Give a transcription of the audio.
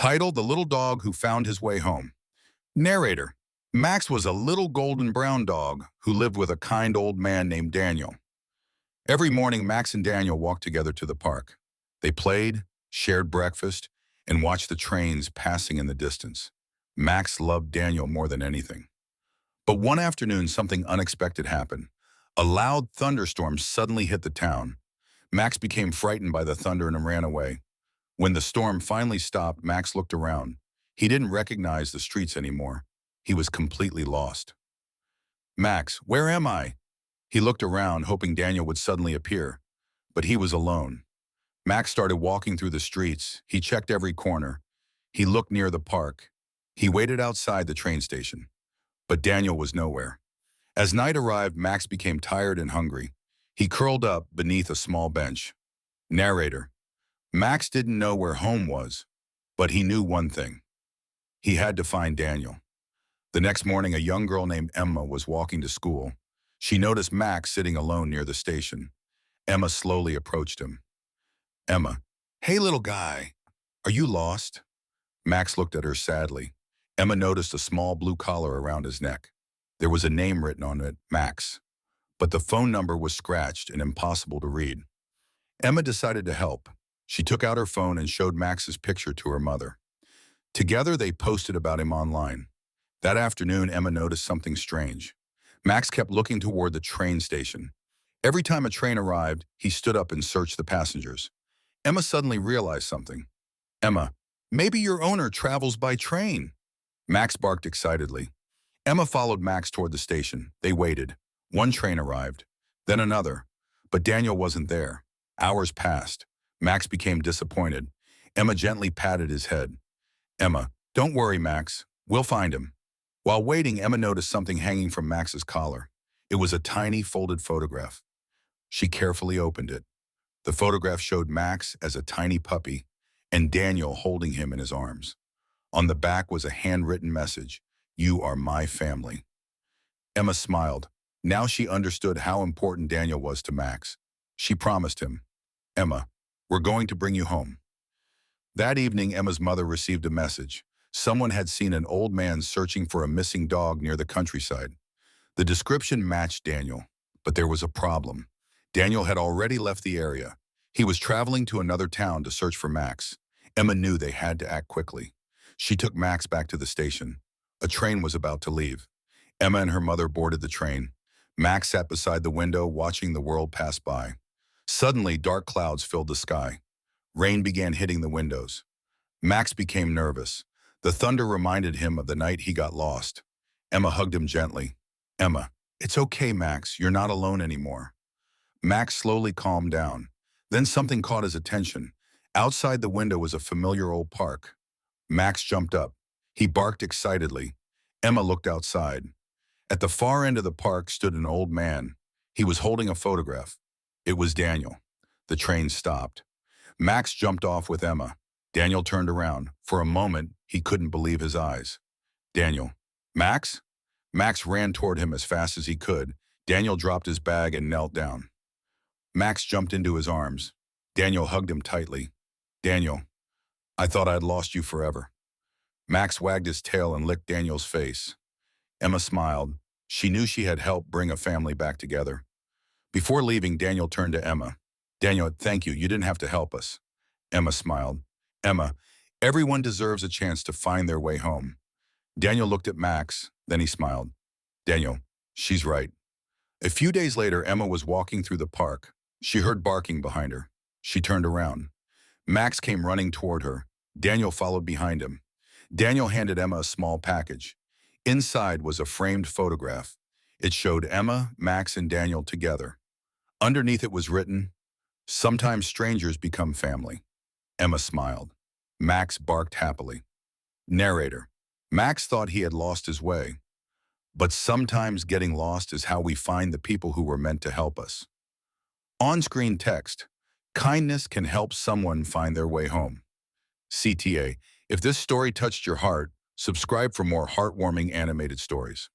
Title: The Little Dog Who Found His Way Home. Narrator: Max was a little golden brown dog who lived with a kind old man named Daniel. Every morning, Max and Daniel walked together to the park. They played, shared breakfast, and watched the trains passing in the distance. Max loved Daniel more than anything. But one afternoon, something unexpected happened. A loud thunderstorm suddenly hit the town. Max became frightened by the thunder and ran away. When the storm finally stopped, Max looked around. He didn't recognize the streets anymore. He was completely lost. "Max, where am I?" He looked around, hoping Daniel would suddenly appear. But he was alone. Max started walking through the streets. He checked every corner. He looked near the park. He waited outside the train station. But Daniel was nowhere. As night arrived, Max became tired and hungry. He curled up beneath a small bench. Narrator: Max didn't know where home was, but he knew one thing. He had to find Daniel. The next morning, a young girl named Emma was walking to school. She noticed Max sitting alone near the station. Emma slowly approached him. Emma: "Hey, little guy, are you lost?" Max looked at her sadly. Emma noticed a small blue collar around his neck. There was a name written on it, Max. But the phone number was scratched and impossible to read. Emma decided to help. She took out her phone and showed Max's picture to her mother. Together, they posted about him online. That afternoon, Emma noticed something strange. Max kept looking toward the train station. Every time a train arrived, he stood up and searched the passengers. Emma suddenly realized something. "Emma, maybe your owner travels by train." Max barked excitedly. Emma followed Max toward the station. They waited. One train arrived, then another. But Daniel wasn't there. Hours passed. Max became disappointed. Emma gently patted his head. "Emma, don't worry, Max. We'll find him." While waiting, Emma noticed something hanging from Max's collar. It was a tiny folded photograph. She carefully opened it. The photograph showed Max as a tiny puppy and Daniel holding him in his arms. On the back was a handwritten message: "You are my family." Emma smiled. Now she understood how important Daniel was to Max. She promised him, "Emma, we're going to bring you home." That evening, Emma's mother received a message. Someone had seen an old man searching for a missing dog near the countryside. The description matched Daniel, but there was a problem. Daniel had already left the area. He was traveling to another town to search for Max. Emma knew they had to act quickly. She took Max back to the station. A train was about to leave. Emma and her mother boarded the train. Max sat beside the window, watching the world pass by. Suddenly, dark clouds filled the sky. Rain began hitting the windows. Max became nervous. The thunder reminded him of the night he got lost. Emma hugged him gently. "Emma, it's okay, Max. You're not alone anymore." Max slowly calmed down. Then something caught his attention. Outside the window was a familiar old park. Max jumped up. He barked excitedly. Emma looked outside. At the far end of the park stood an old man. He was holding a photograph. It was Daniel. The train stopped. Max jumped off with Emma. Daniel turned around. For a moment, he couldn't believe his eyes. "Daniel." "Max?" Max ran toward him as fast as he could. Daniel dropped his bag and knelt down. Max jumped into his arms. Daniel hugged him tightly. "Daniel, I thought I'd lost you forever." Max wagged his tail and licked Daniel's face. Emma smiled. She knew she had helped bring a family back together. Before leaving, Daniel turned to Emma. "Daniel, thank you. You didn't have to help us." Emma smiled. "Emma, everyone deserves a chance to find their way home." Daniel looked at Max, then he smiled. "Daniel, she's right." A few days later, Emma was walking through the park. She heard barking behind her. She turned around. Max came running toward her. Daniel followed behind him. Daniel handed Emma a small package. Inside was a framed photograph. It showed Emma, Max, and Daniel together. Underneath it was written, "Sometimes strangers become family." Emma smiled. Max barked happily. Narrator: Max thought he had lost his way. But sometimes getting lost is how we find the people who were meant to help us. On-screen text: kindness can help someone find their way home. CTA: if this story touched your heart, subscribe for more heartwarming animated stories.